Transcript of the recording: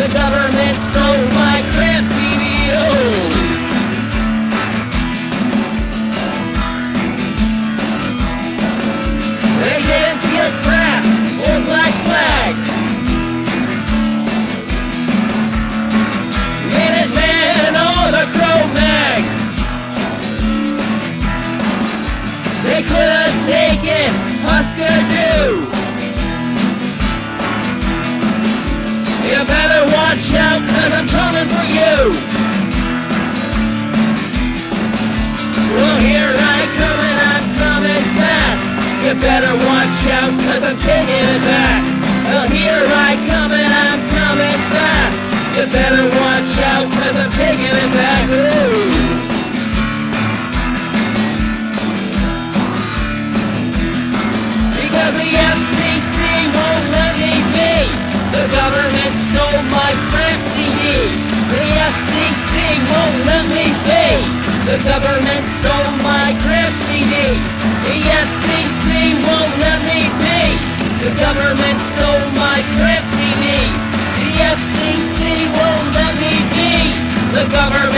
The government stole my Cramps CD. Oh. They didn't steal grass or black flag. Minutemen or the Crow Mags. They could have taken Husker Du. You better watch out, 'cause I'm coming for you. Well, here I come and I'm coming fast. You better watch out, 'cause I'm taking it back. Well, here I come and I'm coming fast. You better watch out, 'cause I'm taking it back. Ooh. Because the FCC won't let me be. The government stole my Cramps CD. The FCC won't let me be. The government stole my Cramps CD. The FCC won't let me be. The government stole my Cramps CD. The FCC won't let me be. The government